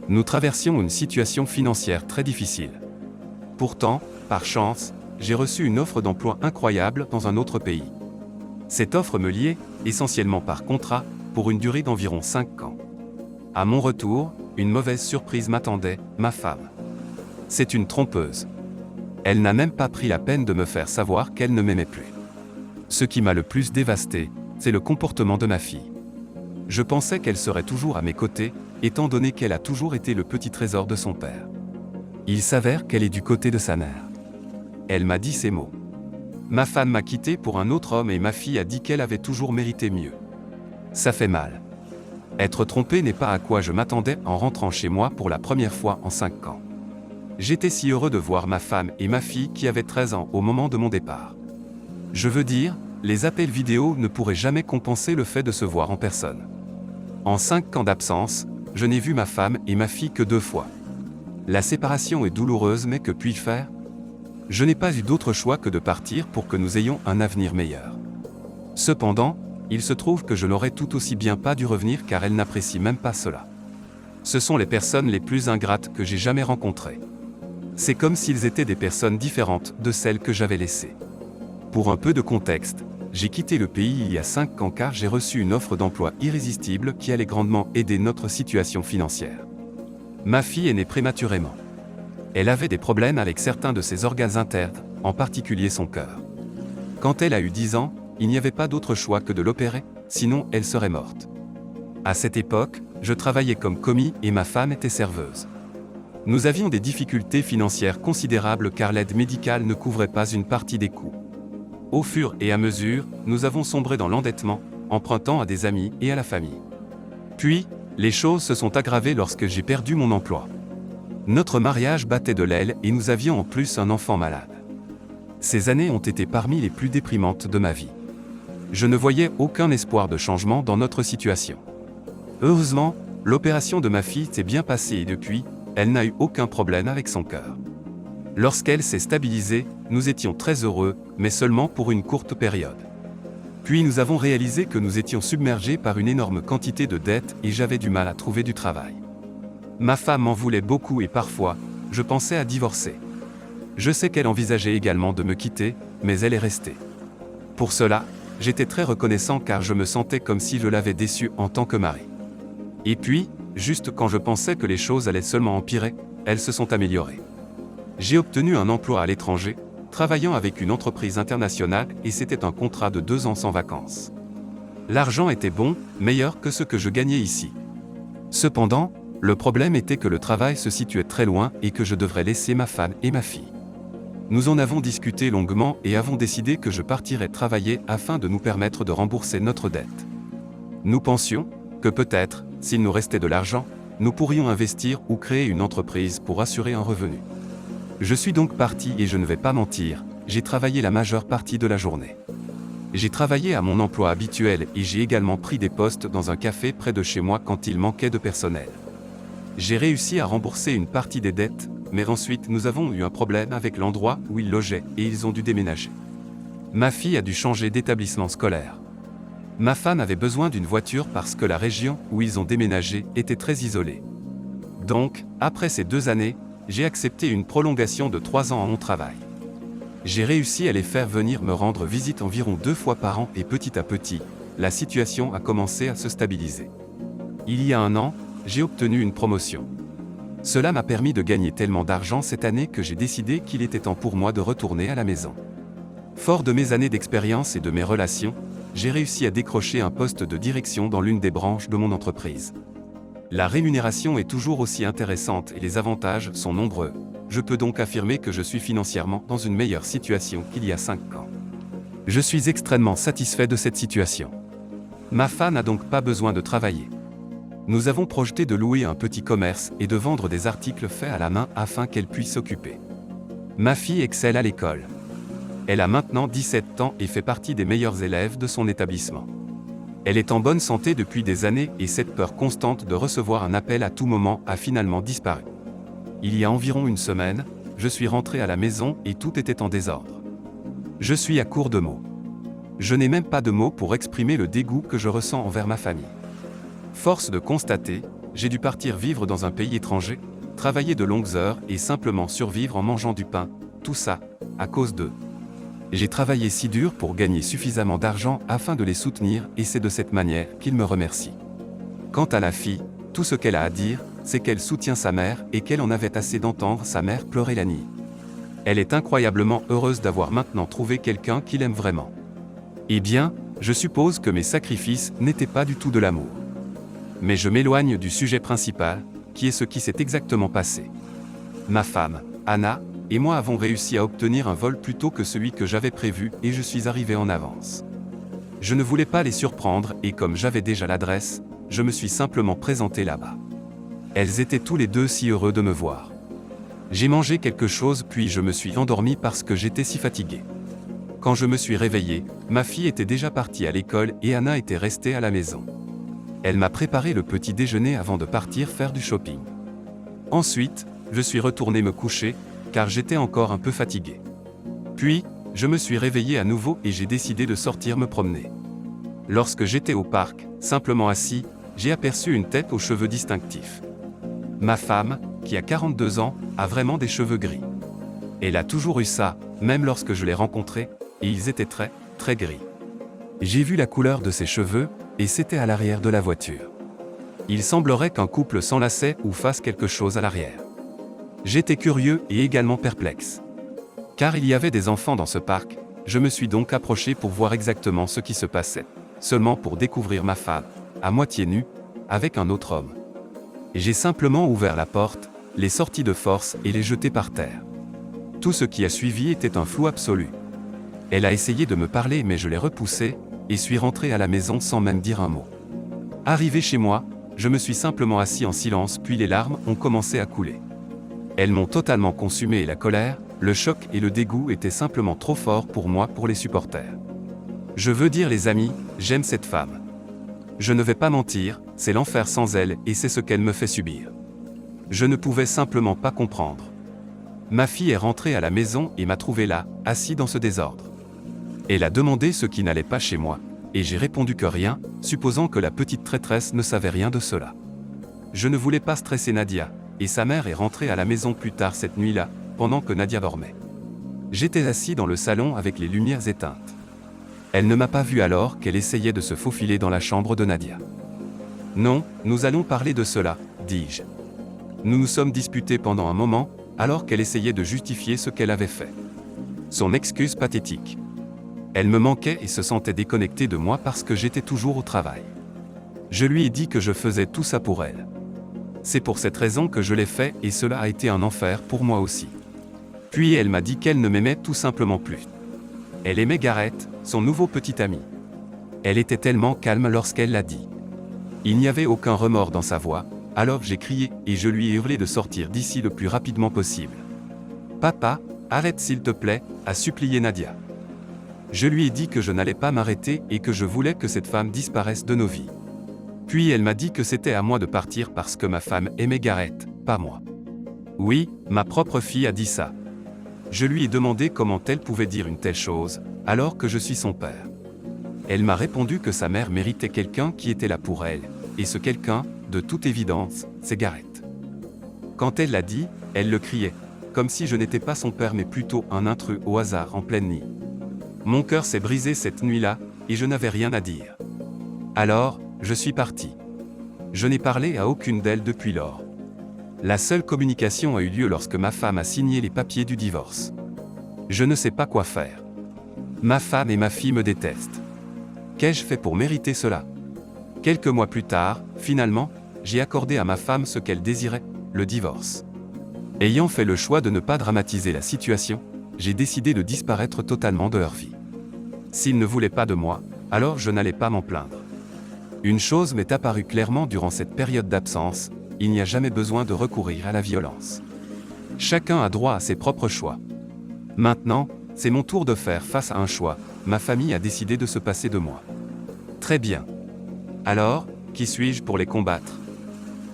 Nous traversions une situation financière très difficile. Pourtant, par chance, j'ai reçu une offre d'emploi incroyable dans un autre pays. Cette offre me liait, essentiellement par contrat, pour une durée d'environ 5 ans. À mon retour, une mauvaise surprise m'attendait, ma femme. C'est une trompeuse. Elle n'a même pas pris la peine de me faire savoir qu'elle ne m'aimait plus. Ce qui m'a le plus dévasté, c'est le comportement de ma fille. Je pensais qu'elle serait toujours à mes côtés, étant donné qu'elle a toujours été le petit trésor de son père. Il s'avère qu'elle est du côté de sa mère. Elle m'a dit ces mots. Ma femme m'a quitté pour un autre homme et ma fille a dit qu'elle avait toujours mérité mieux. Ça fait mal. Être trompé n'est pas à quoi je m'attendais en rentrant chez moi pour la première fois en 5 ans. J'étais si heureux de voir ma femme et ma fille qui avaient 13 ans au moment de mon départ. Je veux dire, les appels vidéo ne pourraient jamais compenser le fait de se voir en personne. En 5 ans d'absence, je n'ai vu ma femme et ma fille que 2 fois. La séparation est douloureuse, mais que puis-je faire ? Je n'ai pas eu d'autre choix que de partir pour que nous ayons un avenir meilleur. Cependant, il se trouve que je n'aurais tout aussi bien pas dû revenir car elle n'apprécie même pas cela. Ce sont les personnes les plus ingrates que j'ai jamais rencontrées. C'est comme s'ils étaient des personnes différentes de celles que j'avais laissées. Pour un peu de contexte, j'ai quitté le pays il y a 5 ans car j'ai reçu une offre d'emploi irrésistible qui allait grandement aider notre situation financière. Ma fille est née prématurément. Elle avait des problèmes avec certains de ses organes internes, en particulier son cœur. Quand elle a eu 10 ans, il n'y avait pas d'autre choix que de l'opérer, sinon elle serait morte. À cette époque, je travaillais comme commis et ma femme était serveuse. Nous avions des difficultés financières considérables car l'aide médicale ne couvrait pas une partie des coûts. Au fur et à mesure, nous avons sombré dans l'endettement, empruntant à des amis et à la famille. Puis, les choses se sont aggravées lorsque j'ai perdu mon emploi. Notre mariage battait de l'aile et nous avions en plus un enfant malade. Ces années ont été parmi les plus déprimantes de ma vie. Je ne voyais aucun espoir de changement dans notre situation. Heureusement, l'opération de ma fille s'est bien passée et depuis, elle n'a eu aucun problème avec son cœur. Lorsqu'elle s'est stabilisée, nous étions très heureux, mais seulement pour une courte période. Puis nous avons réalisé que nous étions submergés par une énorme quantité de dettes et j'avais du mal à trouver du travail. Ma femme m'en voulait beaucoup et parfois, je pensais à divorcer. Je sais qu'elle envisageait également de me quitter, mais elle est restée. Pour cela, j'étais très reconnaissant car je me sentais comme si je l'avais déçue en tant que mari. Et puis, juste quand je pensais que les choses allaient seulement empirer, elles se sont améliorées. J'ai obtenu un emploi à l'étranger, travaillant avec une entreprise internationale et c'était un contrat de 2 ans sans vacances. L'argent était bon, meilleur que ce que je gagnais ici. Cependant, le problème était que le travail se situait très loin et que je devrais laisser ma femme et ma fille. Nous en avons discuté longuement et avons décidé que je partirais travailler afin de nous permettre de rembourser notre dette. Nous pensions que peut-être, s'il nous restait de l'argent, nous pourrions investir ou créer une entreprise pour assurer un revenu. Je suis donc parti et je ne vais pas mentir, j'ai travaillé la majeure partie de la journée. J'ai travaillé à mon emploi habituel et j'ai également pris des postes dans un café près de chez moi quand il manquait de personnel. J'ai réussi à rembourser une partie des dettes, mais ensuite nous avons eu un problème avec l'endroit où ils logeaient et ils ont dû déménager. Ma fille a dû changer d'établissement scolaire. Ma femme avait besoin d'une voiture parce que la région où ils ont déménagé était très isolée. Donc, après ces 2 années, j'ai accepté une prolongation de 3 ans à mon travail. J'ai réussi à les faire venir me rendre visite environ 2 fois par an et petit à petit, la situation a commencé à se stabiliser. Il y a 1 an, j'ai obtenu une promotion. Cela m'a permis de gagner tellement d'argent cette année que j'ai décidé qu'il était temps pour moi de retourner à la maison. Fort de mes années d'expérience et de mes relations, j'ai réussi à décrocher un poste de direction dans l'une des branches de mon entreprise. La rémunération est toujours aussi intéressante et les avantages sont nombreux. Je peux donc affirmer que je suis financièrement dans une meilleure situation qu'il y a 5 ans. Je suis extrêmement satisfait de cette situation. Ma femme n'a donc pas besoin de travailler. Nous avons projeté de louer un petit commerce et de vendre des articles faits à la main afin qu'elle puisse s'occuper. Ma fille excelle à l'école. Elle a maintenant 17 ans et fait partie des meilleurs élèves de son établissement. Elle est en bonne santé depuis des années et cette peur constante de recevoir un appel à tout moment a finalement disparu. Il y a environ 1 semaine, je suis rentré à la maison et tout était en désordre. Je suis à court de mots. Je n'ai même pas de mots pour exprimer le dégoût que je ressens envers ma famille. Force de constater j'ai dû partir vivre dans un pays étranger, travailler de longues heures et simplement survivre en mangeant du pain, tout ça, à cause d'eux. J'ai travaillé si dur pour gagner suffisamment d'argent afin de les soutenir et c'est de cette manière qu'ils me remercient. Quant à la fille, tout ce qu'elle a à dire, c'est qu'elle soutient sa mère et qu'elle en avait assez d'entendre sa mère pleurer la nuit. Elle est incroyablement heureuse d'avoir maintenant trouvé quelqu'un qui l'aime vraiment. Eh bien, je suppose que mes sacrifices n'étaient pas du tout de l'amour. Mais je m'éloigne du sujet principal, qui est ce qui s'est exactement passé. Ma femme, Anna, et moi avons réussi à obtenir un vol plus tôt que celui que j'avais prévu et je suis arrivé en avance. Je ne voulais pas les surprendre et comme j'avais déjà l'adresse, je me suis simplement présenté là-bas. Elles étaient tous les deux si heureux de me voir. J'ai mangé quelque chose puis je me suis endormi parce que j'étais si fatigué. Quand je me suis réveillé, ma fille était déjà partie à l'école et Anna était restée à la maison. Elle m'a préparé le petit déjeuner avant de partir faire du shopping. Ensuite, je suis retourné me coucher, car j'étais encore un peu fatigué. Puis, je me suis réveillé à nouveau et j'ai décidé de sortir me promener. Lorsque j'étais au parc, simplement assis, j'ai aperçu une tête aux cheveux distinctifs. Ma femme, qui a 42 ans, a vraiment des cheveux gris. Elle a toujours eu ça, même lorsque je l'ai rencontrée, et ils étaient très, très gris. J'ai vu la couleur de ses cheveux, et c'était à l'arrière de la voiture. Il semblerait qu'un couple s'enlaçait ou fasse quelque chose à l'arrière. J'étais curieux et également perplexe. Car il y avait des enfants dans ce parc, je me suis donc approché pour voir exactement ce qui se passait, seulement pour découvrir ma femme, à moitié nue, avec un autre homme. J'ai simplement ouvert la porte, les sorti de force et les jeté par terre. Tout ce qui a suivi était un flou absolu. Elle a essayé de me parler mais je l'ai repoussée, et suis rentré à la maison sans même dire un mot. Arrivé chez moi, je me suis simplement assis en silence puis les larmes ont commencé à couler. Elles m'ont totalement consumé et la colère, le choc et le dégoût étaient simplement trop forts pour moi pour les supporter. Je veux dire les amis, j'aime cette femme. Je ne vais pas mentir, c'est l'enfer sans elle et c'est ce qu'elle me fait subir. Je ne pouvais simplement pas comprendre. Ma fille est rentrée à la maison et m'a trouvé là, assis dans ce désordre. Elle a demandé ce qui n'allait pas chez moi, et j'ai répondu que rien, supposant que la petite traîtresse ne savait rien de cela. Je ne voulais pas stresser Nadia, et sa mère est rentrée à la maison plus tard cette nuit-là, pendant que Nadia dormait. J'étais assis dans le salon avec les lumières éteintes. Elle ne m'a pas vu alors qu'elle essayait de se faufiler dans la chambre de Nadia. Non, nous allons parler de cela, dis-je. Nous nous sommes disputés pendant un moment, alors qu'elle essayait de justifier ce qu'elle avait fait. Son excuse pathétique. Elle me manquait et se sentait déconnectée de moi parce que j'étais toujours au travail. Je lui ai dit que je faisais tout ça pour elle. C'est pour cette raison que je l'ai fait et cela a été un enfer pour moi aussi. Puis elle m'a dit qu'elle ne m'aimait tout simplement plus. Elle aimait Gareth, son nouveau petit ami. Elle était tellement calme lorsqu'elle l'a dit. Il n'y avait aucun remords dans sa voix, alors j'ai crié et je lui ai hurlé de sortir d'ici le plus rapidement possible. « Papa, arrête s'il te plaît », a supplié Nadia. Je lui ai dit que je n'allais pas m'arrêter et que je voulais que cette femme disparaisse de nos vies. Puis elle m'a dit que c'était à moi de partir parce que ma femme aimait Gareth, pas moi. Oui, ma propre fille a dit ça. Je lui ai demandé comment elle pouvait dire une telle chose, alors que je suis son père. Elle m'a répondu que sa mère méritait quelqu'un qui était là pour elle, et ce quelqu'un, de toute évidence, c'est Gareth. Quand elle l'a dit, elle le criait, comme si je n'étais pas son père mais plutôt un intrus au hasard en pleine nuit. Mon cœur s'est brisé cette nuit-là, et je n'avais rien à dire. Alors, je suis parti. Je n'ai parlé à aucune d'elles depuis lors. La seule communication a eu lieu lorsque ma femme a signé les papiers du divorce. Je ne sais pas quoi faire. Ma femme et ma fille me détestent. Qu'ai-je fait pour mériter cela? Quelques mois plus tard, finalement, j'ai accordé à ma femme ce qu'elle désirait, le divorce. Ayant fait le choix de ne pas dramatiser la situation, j'ai décidé de disparaître totalement de leur vie. S'ils ne voulaient pas de moi, alors je n'allais pas m'en plaindre. Une chose m'est apparue clairement durant cette période d'absence, il n'y a jamais besoin de recourir à la violence. Chacun a droit à ses propres choix. Maintenant, c'est mon tour de faire face à un choix, ma famille a décidé de se passer de moi. Très bien. Alors, qui suis-je pour les combattre?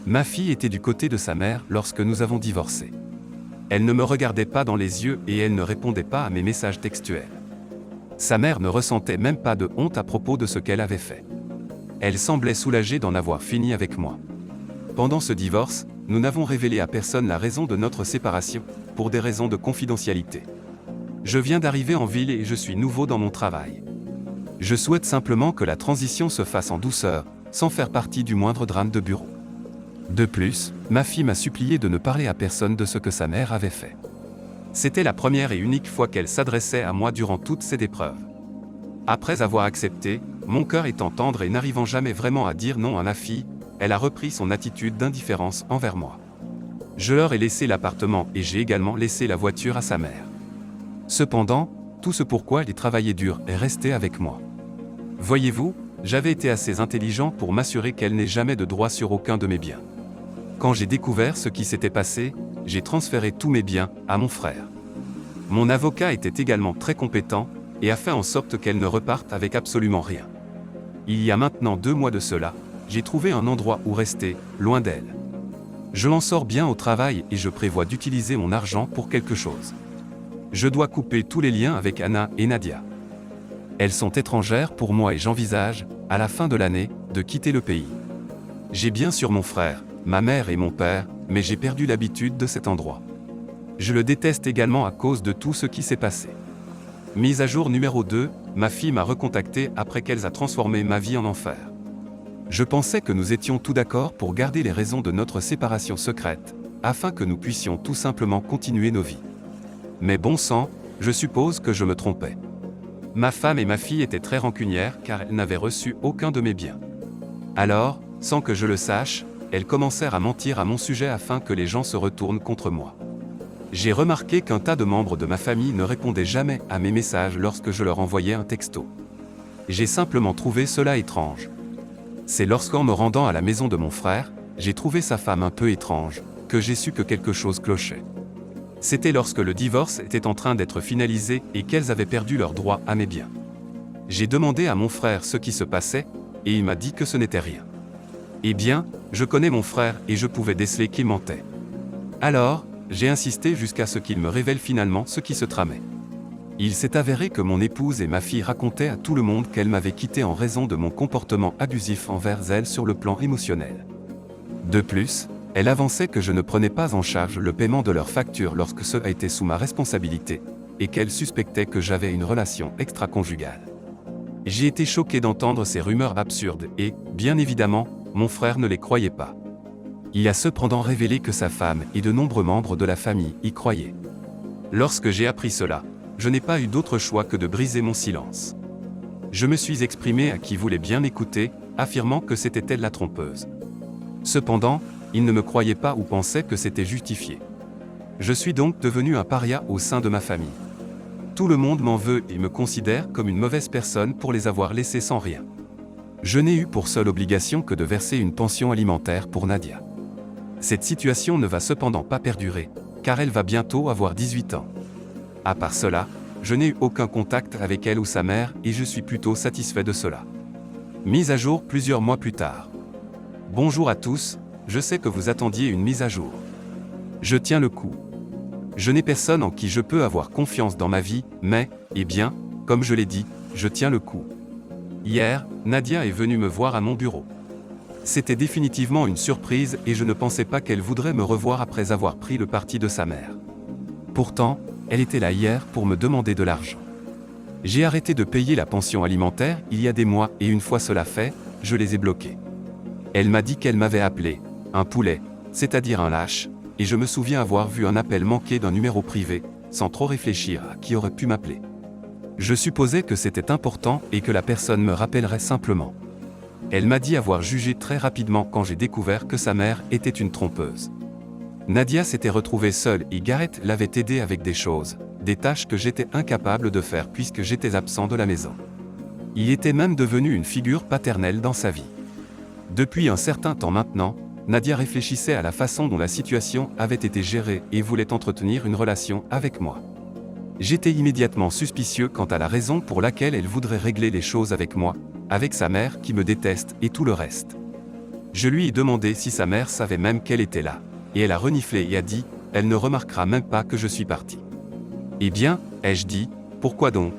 Ma fille était du côté de sa mère lorsque nous avons divorcé. Elle ne me regardait pas dans les yeux et elle ne répondait pas à mes messages textuels. Sa mère ne ressentait même pas de honte à propos de ce qu'elle avait fait. Elle semblait soulagée d'en avoir fini avec moi. Pendant ce divorce, nous n'avons révélé à personne la raison de notre séparation, pour des raisons de confidentialité. Je viens d'arriver en ville et je suis nouveau dans mon travail. Je souhaite simplement que la transition se fasse en douceur, sans faire partie du moindre drame de bureau. De plus, ma fille m'a supplié de ne parler à personne de ce que sa mère avait fait. C'était la première et unique fois qu'elle s'adressait à moi durant toutes ces épreuves. Après avoir accepté, mon cœur étant tendre et n'arrivant jamais vraiment à dire non à ma fille, elle a repris son attitude d'indifférence envers moi. Je leur ai laissé l'appartement et j'ai également laissé la voiture à sa mère. Cependant, tout ce pourquoi elle travaillait dur est resté avec moi. Voyez-vous, j'avais été assez intelligent pour m'assurer qu'elle n'ait jamais de droit sur aucun de mes biens. Quand j'ai découvert ce qui s'était passé, j'ai transféré tous mes biens à mon frère. Mon avocat était également très compétent et a fait en sorte qu'elle ne reparte avec absolument rien. Il y a maintenant 2 mois de cela, j'ai trouvé un endroit où rester, loin d'elle. Je m'en sors bien au travail et je prévois d'utiliser mon argent pour quelque chose. Je dois couper tous les liens avec Anna et Nadia. Elles sont étrangères pour moi et j'envisage, à la fin de l'année, de quitter le pays. J'ai bien sûr mon frère, ma mère et mon père, mais j'ai perdu l'habitude de cet endroit. Je le déteste également à cause de tout ce qui s'est passé. Mise à jour numéro 2, ma fille m'a recontacté après qu'elle a transformé ma vie en enfer. Je pensais que nous étions tous d'accord pour garder les raisons de notre séparation secrète, afin que nous puissions tout simplement continuer nos vies. Mais bon sang, je suppose que je me trompais. Ma femme et ma fille étaient très rancunières car elles n'avaient reçu aucun de mes biens. Alors, sans que je le sache, elles commencèrent à mentir à mon sujet afin que les gens se retournent contre moi. J'ai remarqué qu'un tas de membres de ma famille ne répondaient jamais à mes messages lorsque je leur envoyais un texto. J'ai simplement trouvé cela étrange. C'est lorsqu'en me rendant à la maison de mon frère, j'ai trouvé sa femme un peu étrange, que j'ai su que quelque chose clochait. C'était lorsque le divorce était en train d'être finalisé et qu'elles avaient perdu leur droit à mes biens. J'ai demandé à mon frère ce qui se passait, et il m'a dit que ce n'était rien. Eh bien, je connais mon frère et je pouvais déceler qu'il mentait. Alors, j'ai insisté jusqu'à ce qu'il me révèle finalement ce qui se tramait. Il s'est avéré que mon épouse et ma fille racontaient à tout le monde qu'elle m'avait quitté en raison de mon comportement abusif envers elle sur le plan émotionnel. De plus, elle avançait que je ne prenais pas en charge le paiement de leurs factures lorsque cela était sous ma responsabilité, et qu'elle suspectait que j'avais une relation extra-conjugale. J'ai été choqué d'entendre ces rumeurs absurdes et, bien évidemment, mon frère ne les croyait pas. Il a cependant révélé que sa femme et de nombreux membres de la famille y croyaient. Lorsque j'ai appris cela, je n'ai pas eu d'autre choix que de briser mon silence. Je me suis exprimé à qui voulait bien m'écouter, affirmant que c'était elle la trompeuse. Cependant, il ne me croyait pas ou pensait que c'était justifié. Je suis donc devenu un paria au sein de ma famille. Tout le monde m'en veut et me considère comme une mauvaise personne pour les avoir laissés sans rien. Je n'ai eu pour seule obligation que de verser une pension alimentaire pour Nadia. Cette situation ne va cependant pas perdurer, car elle va bientôt avoir 18 ans. À part cela, je n'ai eu aucun contact avec elle ou sa mère et je suis plutôt satisfait de cela. Mise à jour plusieurs mois plus tard. Bonjour à tous, je sais que vous attendiez une mise à jour. Je tiens le coup. Je n'ai personne en qui je peux avoir confiance dans ma vie, mais, eh bien, comme je l'ai dit, je tiens le coup. Hier, Nadia est venue me voir à mon bureau. C'était définitivement une surprise et je ne pensais pas qu'elle voudrait me revoir après avoir pris le parti de sa mère. Pourtant, elle était là hier pour me demander de l'argent. J'ai arrêté de payer la pension alimentaire il y a des mois et une fois cela fait, je les ai bloqués. Elle m'a dit qu'elle m'avait appelé un poulet, c'est-à-dire un lâche, et je me souviens avoir vu un appel manqué d'un numéro privé, sans trop réfléchir à qui aurait pu m'appeler. Je supposais que c'était important et que la personne me rappellerait simplement. Elle m'a dit avoir jugé très rapidement quand j'ai découvert que sa mère était une trompeuse. Nadia s'était retrouvée seule et Gareth l'avait aidée avec des choses, des tâches que j'étais incapable de faire puisque j'étais absent de la maison. Il était même devenu une figure paternelle dans sa vie. Depuis un certain temps maintenant, Nadia réfléchissait à la façon dont la situation avait été gérée et voulait entretenir une relation avec moi. J'étais immédiatement suspicieux quant à la raison pour laquelle elle voudrait régler les choses avec moi, avec sa mère qui me déteste et tout le reste. Je lui ai demandé si sa mère savait même qu'elle était là, et elle a reniflé et a dit « Elle ne remarquera même pas que je suis parti ». Eh bien, ai-je dit, pourquoi donc ?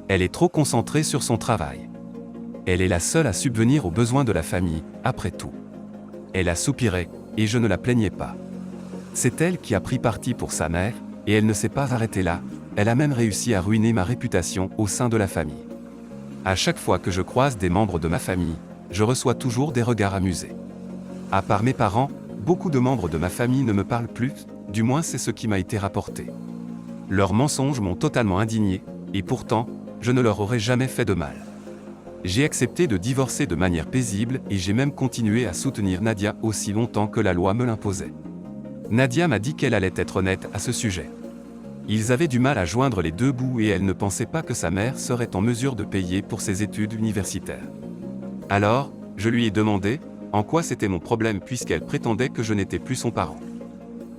Elle est trop concentrée sur son travail. Elle est la seule à subvenir aux besoins de la famille, après tout. Elle a soupiré, et je ne la plaignais pas. C'est elle qui a pris parti pour sa mère, et elle ne s'est pas arrêtée là, elle a même réussi à ruiner ma réputation au sein de la famille. À chaque fois que je croise des membres de ma famille, je reçois toujours des regards amusés. À part mes parents, beaucoup de membres de ma famille ne me parlent plus, du moins c'est ce qui m'a été rapporté. Leurs mensonges m'ont totalement indigné, et pourtant, je ne leur aurais jamais fait de mal. J'ai accepté de divorcer de manière paisible et j'ai même continué à soutenir Nadia aussi longtemps que la loi me l'imposait. Nadia m'a dit qu'elle allait être honnête à ce sujet. Ils avaient du mal à joindre les deux bouts et elle ne pensait pas que sa mère serait en mesure de payer pour ses études universitaires. Alors, je lui ai demandé en quoi c'était mon problème puisqu'elle prétendait que je n'étais plus son parent.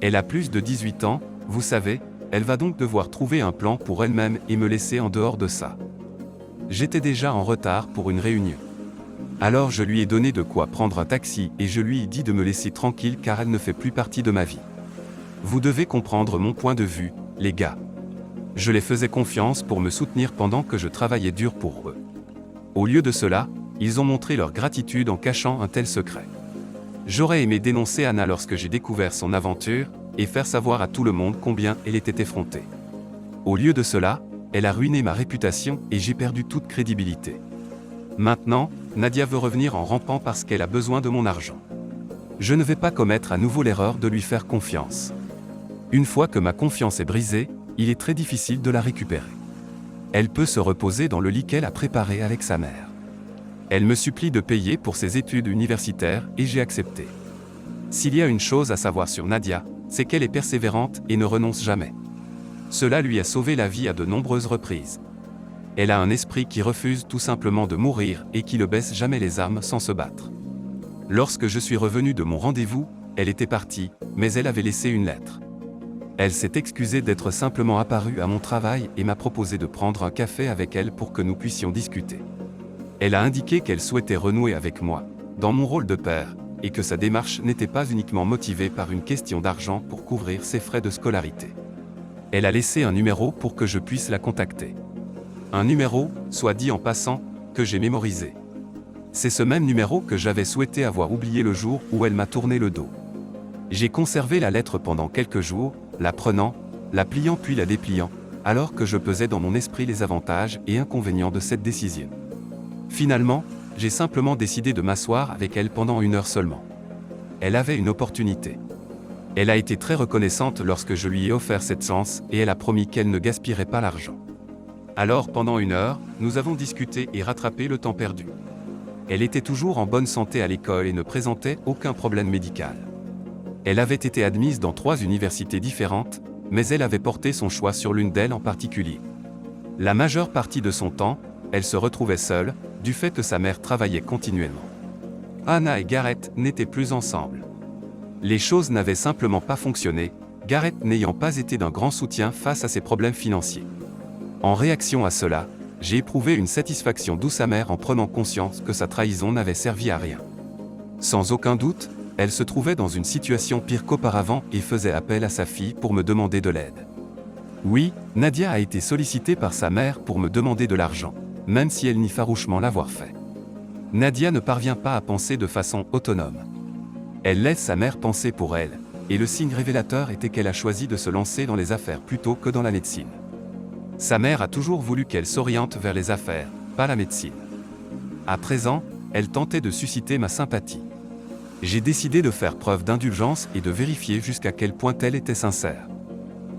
Elle a plus de 18 ans, vous savez, elle va donc devoir trouver un plan pour elle-même et me laisser en dehors de ça. J'étais déjà en retard pour une réunion. Alors je lui ai donné de quoi prendre un taxi et je lui ai dit de me laisser tranquille car elle ne fait plus partie de ma vie. Vous devez comprendre mon point de vue, les gars. Je les faisais confiance pour me soutenir pendant que je travaillais dur pour eux. Au lieu de cela, ils ont montré leur gratitude en cachant un tel secret. J'aurais aimé dénoncer Anna lorsque j'ai découvert son aventure et faire savoir à tout le monde combien elle était effrontée. Au lieu de cela, elle a ruiné ma réputation et j'ai perdu toute crédibilité. Maintenant, Nadia veut revenir en rampant parce qu'elle a besoin de mon argent. Je ne vais pas commettre à nouveau l'erreur de lui faire confiance. Une fois que ma confiance est brisée, il est très difficile de la récupérer. Elle peut se reposer dans le lit qu'elle a préparé avec sa mère. Elle me supplie de payer pour ses études universitaires et j'ai accepté. S'il y a une chose à savoir sur Nadia, c'est qu'elle est persévérante et ne renonce jamais. Cela lui a sauvé la vie à de nombreuses reprises. Elle a un esprit qui refuse tout simplement de mourir et qui ne baisse jamais les armes sans se battre. Lorsque je suis revenu de mon rendez-vous, elle était partie, mais elle avait laissé une lettre. Elle s'est excusée d'être simplement apparue à mon travail et m'a proposé de prendre un café avec elle pour que nous puissions discuter. Elle a indiqué qu'elle souhaitait renouer avec moi, dans mon rôle de père, et que sa démarche n'était pas uniquement motivée par une question d'argent pour couvrir ses frais de scolarité. Elle a laissé un numéro pour que je puisse la contacter. Un numéro, soit dit en passant, que j'ai mémorisé. C'est ce même numéro que j'avais souhaité avoir oublié le jour où elle m'a tourné le dos. J'ai conservé la lettre pendant quelques jours, la prenant, la pliant puis la dépliant, alors que je pesais dans mon esprit les avantages et inconvénients de cette décision. Finalement, j'ai simplement décidé de m'asseoir avec elle pendant 1 heure seulement. Elle avait une opportunité. Elle a été très reconnaissante lorsque je lui ai offert cette chance et elle a promis qu'elle ne gaspillerait pas l'argent. Alors pendant 1 heure, nous avons discuté et rattrapé le temps perdu. Elle était toujours en bonne santé à l'école et ne présentait aucun problème médical. Elle avait été admise dans 3 universités différentes, mais elle avait porté son choix sur l'une d'elles en particulier. La majeure partie de son temps, elle se retrouvait seule, du fait que sa mère travaillait continuellement. Anna et Gareth n'étaient plus ensemble. Les choses n'avaient simplement pas fonctionné, Gareth n'ayant pas été d'un grand soutien face à ses problèmes financiers. En réaction à cela, j'ai éprouvé une satisfaction douce amère en prenant conscience que sa trahison n'avait servi à rien. Sans aucun doute, elle se trouvait dans une situation pire qu'auparavant et faisait appel à sa fille pour me demander de l'aide. Oui, Nadia a été sollicitée par sa mère pour me demander de l'argent, même si elle nie farouchement l'avoir fait. Nadia ne parvient pas à penser de façon autonome. Elle laisse sa mère penser pour elle, et le signe révélateur était qu'elle a choisi de se lancer dans les affaires plutôt que dans la médecine. Sa mère a toujours voulu qu'elle s'oriente vers les affaires, pas la médecine. À présent, elle tentait de susciter ma sympathie. J'ai décidé de faire preuve d'indulgence et de vérifier jusqu'à quel point elle était sincère.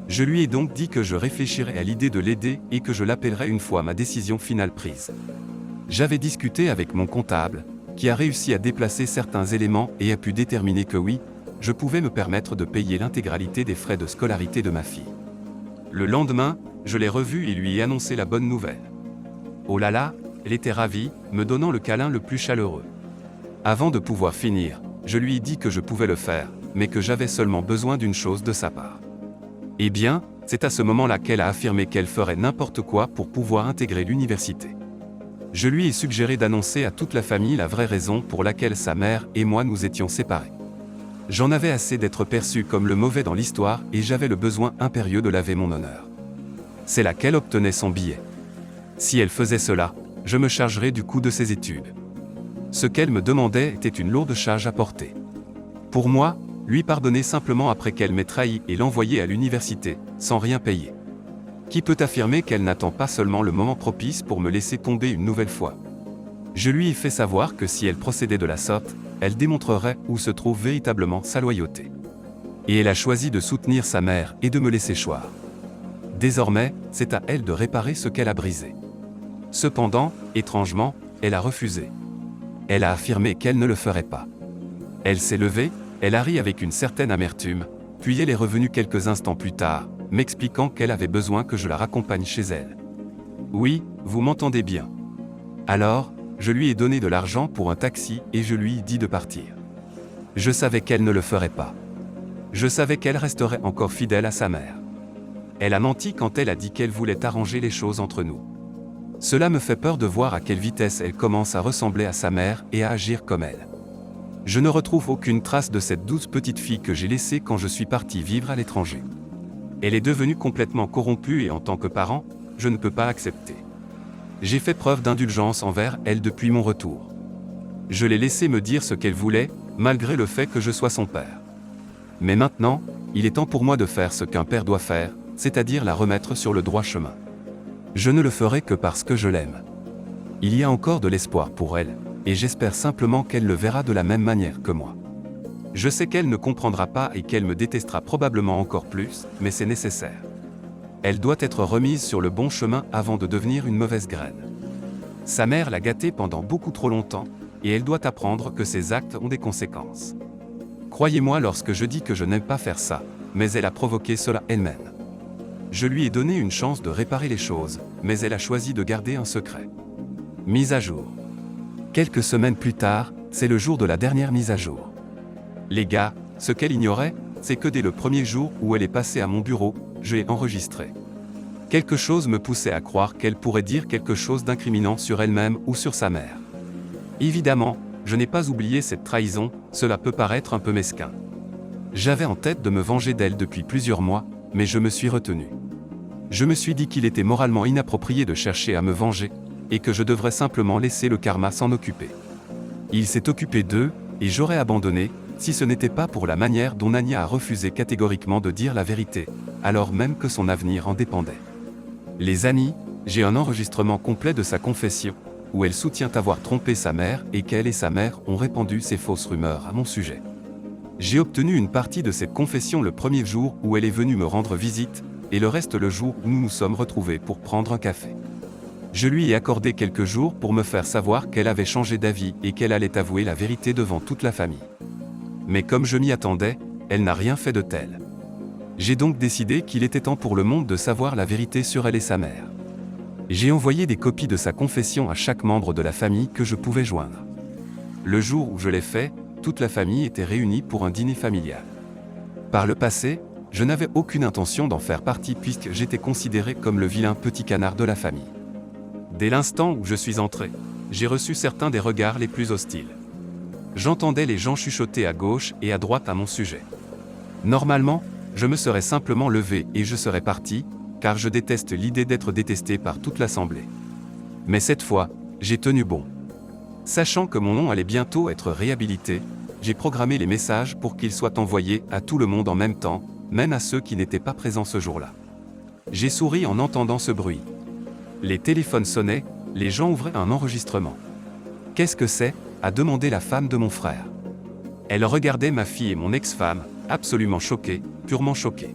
Je lui ai donc dit que je réfléchirais à l'idée de l'aider et que je l'appellerais une fois ma décision finale prise. J'avais discuté avec mon comptable, qui a réussi à déplacer certains éléments et a pu déterminer que oui, je pouvais me permettre de payer l'intégralité des frais de scolarité de ma fille. Le lendemain, je l'ai revue et lui ai annoncé la bonne nouvelle. Oh là là, elle était ravie, me donnant le câlin le plus chaleureux. Avant de pouvoir finir, je lui ai dit que je pouvais le faire, mais que j'avais seulement besoin d'une chose de sa part. Eh bien, c'est à ce moment-là qu'elle a affirmé qu'elle ferait n'importe quoi pour pouvoir intégrer l'université. Je lui ai suggéré d'annoncer à toute la famille la vraie raison pour laquelle sa mère et moi nous étions séparés. J'en avais assez d'être perçu comme le mauvais dans l'histoire et j'avais le besoin impérieux de laver mon honneur. C'est là qu'elle obtenait son billet. Si elle faisait cela, je me chargerais du coût de ses études. Ce qu'elle me demandait était une lourde charge à porter. Pour moi, lui pardonner simplement après qu'elle m'ait trahi et l'envoyer à l'université, sans rien payer. Qui peut affirmer qu'elle n'attend pas seulement le moment propice pour me laisser tomber une nouvelle fois? Je lui ai fait savoir que si elle procédait de la sorte, elle démontrerait où se trouve véritablement sa loyauté. Et elle a choisi de soutenir sa mère et de me laisser choir. Désormais, c'est à elle de réparer ce qu'elle a brisé. Cependant, étrangement, elle a refusé. Elle a affirmé qu'elle ne le ferait pas. Elle s'est levée, elle a ri avec une certaine amertume, puis elle est revenue quelques instants plus tard, m'expliquant qu'elle avait besoin que je la raccompagne chez elle. Oui, vous m'entendez bien. Alors, je lui ai donné de l'argent pour un taxi et je lui ai dit de partir. Je savais qu'elle ne le ferait pas. Je savais qu'elle resterait encore fidèle à sa mère. Elle a menti quand elle a dit qu'elle voulait arranger les choses entre nous. Cela me fait peur de voir à quelle vitesse elle commence à ressembler à sa mère et à agir comme elle. Je ne retrouve aucune trace de cette douce petite fille que j'ai laissée quand je suis parti vivre à l'étranger. Elle est devenue complètement corrompue et en tant que parent, je ne peux pas accepter. J'ai fait preuve d'indulgence envers elle depuis mon retour. Je l'ai laissée me dire ce qu'elle voulait, malgré le fait que je sois son père. Mais maintenant, il est temps pour moi de faire ce qu'un père doit faire, c'est-à-dire la remettre sur le droit chemin. Je ne le ferai que parce que je l'aime. Il y a encore de l'espoir pour elle, et j'espère simplement qu'elle le verra de la même manière que moi. Je sais qu'elle ne comprendra pas et qu'elle me détestera probablement encore plus, mais c'est nécessaire. Elle doit être remise sur le bon chemin avant de devenir une mauvaise graine. Sa mère l'a gâtée pendant beaucoup trop longtemps, et elle doit apprendre que ses actes ont des conséquences. Croyez-moi lorsque je dis que je n'aime pas faire ça, mais elle a provoqué cela elle-même. Je lui ai donné une chance de réparer les choses, mais elle a choisi de garder un secret. Mise à jour. Quelques semaines plus tard, c'est le jour de la dernière mise à jour. Les gars, ce qu'elle ignorait, c'est que dès le premier jour où elle est passée à mon bureau, je l'ai enregistrée. Quelque chose me poussait à croire qu'elle pourrait dire quelque chose d'incriminant sur elle-même ou sur sa mère. Évidemment, je n'ai pas oublié cette trahison, cela peut paraître un peu mesquin. J'avais en tête de me venger d'elle depuis plusieurs mois, mais je me suis retenu. Je me suis dit qu'il était moralement inapproprié de chercher à me venger, et que je devrais simplement laisser le karma s'en occuper. Il s'est occupé d'eux, et j'aurais abandonné, si ce n'était pas pour la manière dont Nadia a refusé catégoriquement de dire la vérité, alors même que son avenir en dépendait. Les amis, j'ai un enregistrement complet de sa confession, où elle soutient avoir trompé sa mère et qu'elle et sa mère ont répandu ces fausses rumeurs à mon sujet. J'ai obtenu une partie de cette confession le premier jour où elle est venue me rendre visite, et le reste le jour où nous nous sommes retrouvés pour prendre un café. Je lui ai accordé quelques jours pour me faire savoir qu'elle avait changé d'avis et qu'elle allait avouer la vérité devant toute la famille. Mais comme je m'y attendais, elle n'a rien fait de tel. J'ai donc décidé qu'il était temps pour le monde de savoir la vérité sur elle et sa mère. J'ai envoyé des copies de sa confession à chaque membre de la famille que je pouvais joindre. Le jour où je l'ai fait, toute la famille était réunie pour un dîner familial. Par le passé, je n'avais aucune intention d'en faire partie puisque j'étais considéré comme le vilain petit canard de la famille. Dès l'instant où je suis entré, j'ai reçu certains des regards les plus hostiles. J'entendais les gens chuchoter à gauche et à droite à mon sujet. Normalement, je me serais simplement levé et je serais parti, car je déteste l'idée d'être détesté par toute l'assemblée. Mais cette fois, j'ai tenu bon. Sachant que mon nom allait bientôt être réhabilité, j'ai programmé les messages pour qu'ils soient envoyés à tout le monde en même temps, même à ceux qui n'étaient pas présents ce jour-là. J'ai souri en entendant ce bruit. Les téléphones sonnaient, les gens ouvraient un enregistrement. « Qu'est-ce que c'est ?» a demandé la femme de mon frère. Elle regardait ma fille et mon ex-femme, absolument choquée, purement choquée.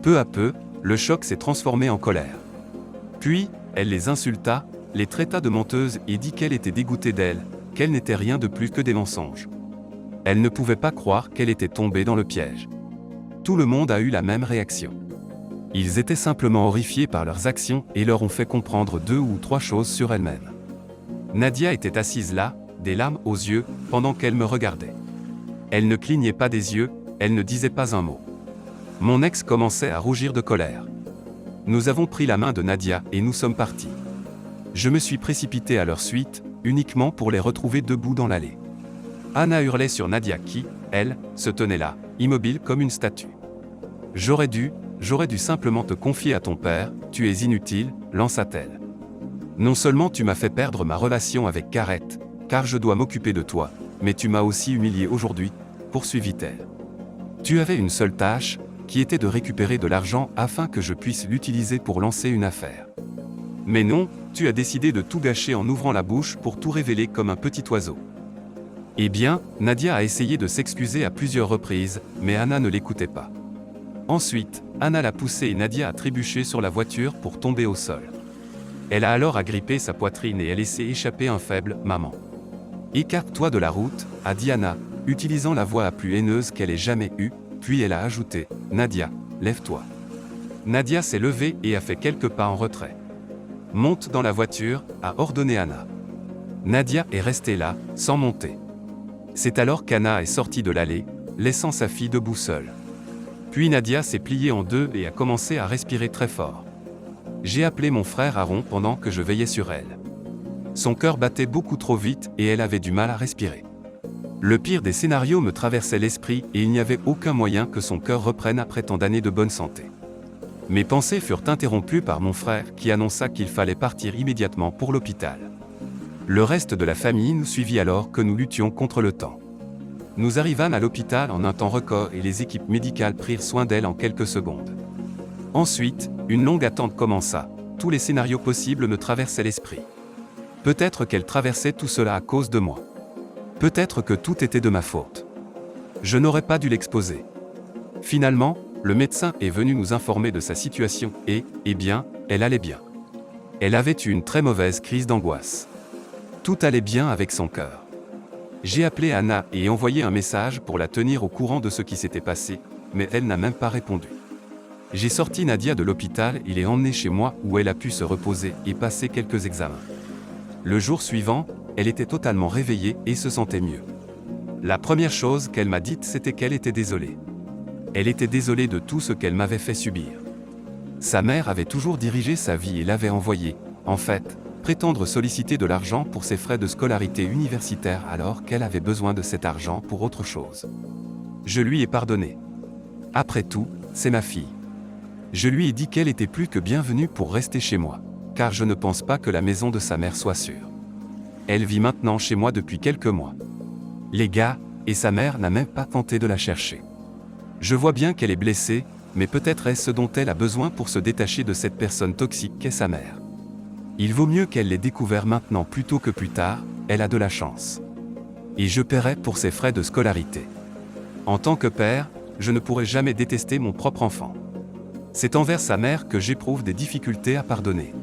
Peu à peu, le choc s'est transformé en colère. Puis, elle les insulta, les traita de menteuses et dit qu'elle était dégoûtée d'elle, qu'elle n'était rien de plus que des mensonges. Elle ne pouvait pas croire qu'elle était tombée dans le piège. Tout le monde a eu la même réaction. Ils étaient simplement horrifiés par leurs actions et leur ont fait comprendre 2 ou 3 choses sur elle-même. Nadia était assise là, des larmes aux yeux, pendant qu'elle me regardait. Elle ne clignait pas des yeux, elle ne disait pas un mot. Mon ex commençait à rougir de colère. Nous avons pris la main de Nadia et nous sommes partis. Je me suis précipité à leur suite, uniquement pour les retrouver debout dans l'allée. Anna hurlait sur Nadia qui, elle, se tenait là, immobile comme une statue. J'aurais dû simplement te confier à ton père, tu es inutile, lança-t-elle. Non seulement tu m'as fait perdre ma relation avec Gareth, car je dois m'occuper de toi, mais tu m'as aussi humilié aujourd'hui, poursuivit-elle. Tu avais une seule tâche, qui était de récupérer de l'argent afin que je puisse l'utiliser pour lancer une affaire. Mais non, tu as décidé de tout gâcher en ouvrant la bouche pour tout révéler comme un petit oiseau. Eh bien, Nadia a essayé de s'excuser à plusieurs reprises, mais Anna ne l'écoutait pas. Ensuite, Anna l'a poussée et Nadia a trébuché sur la voiture pour tomber au sol. Elle a alors agrippé sa poitrine et a laissé échapper un faible « maman ». « Écarte-toi de la route », a dit Anna, utilisant la voix la plus haineuse qu'elle ait jamais eue, puis elle a ajouté « Nadia, lève-toi ». Nadia s'est levée et a fait quelques pas en retrait. « Monte dans la voiture », a ordonné Anna. Nadia est restée là, sans monter. C'est alors qu'Anna est sortie de l'allée, laissant sa fille debout seule. Puis Nadia s'est pliée en deux et a commencé à respirer très fort. J'ai appelé mon frère Aaron pendant que je veillais sur elle. Son cœur battait beaucoup trop vite et elle avait du mal à respirer. Le pire des scénarios me traversait l'esprit et il n'y avait aucun moyen que son cœur reprenne après tant d'années de bonne santé. Mes pensées furent interrompues par mon frère qui annonça qu'il fallait partir immédiatement pour l'hôpital. Le reste de la famille nous suivit alors que nous luttions contre le temps. Nous arrivâmes à l'hôpital en un temps record et les équipes médicales prirent soin d'elle en quelques secondes. Ensuite, une longue attente commença. Tous les scénarios possibles me traversaient l'esprit. Peut-être qu'elle traversait tout cela à cause de moi. Peut-être que tout était de ma faute. Je n'aurais pas dû l'exposer. Finalement, le médecin est venu nous informer de sa situation et, eh bien, elle allait bien. Elle avait eu une très mauvaise crise d'angoisse. Tout allait bien avec son cœur. J'ai appelé Anna et envoyé un message pour la tenir au courant de ce qui s'était passé, mais elle n'a même pas répondu. J'ai sorti Nadia de l'hôpital et l'ai emmenée chez moi où elle a pu se reposer et passer quelques examens. Le jour suivant, elle était totalement réveillée et se sentait mieux. La première chose qu'elle m'a dite, c'était qu'elle était désolée. Elle était désolée de tout ce qu'elle m'avait fait subir. Sa mère avait toujours dirigé sa vie et l'avait envoyée, en fait, prétendre solliciter de l'argent pour ses frais de scolarité universitaire alors qu'elle avait besoin de cet argent pour autre chose. Je lui ai pardonné. Après tout, c'est ma fille. Je lui ai dit qu'elle était plus que bienvenue pour rester chez moi, car je ne pense pas que la maison de sa mère soit sûre. Elle vit maintenant chez moi depuis quelques mois. Les gars, et sa mère n'a même pas tenté de la chercher. Je vois bien qu'elle est blessée, mais peut-être est-ce ce dont elle a besoin pour se détacher de cette personne toxique qu'est sa mère. Il vaut mieux qu'elle l'ait découvert maintenant plutôt que plus tard, elle a de la chance. Et je paierai pour ses frais de scolarité. En tant que père, je ne pourrai jamais détester mon propre enfant. C'est envers sa mère que j'éprouve des difficultés à pardonner.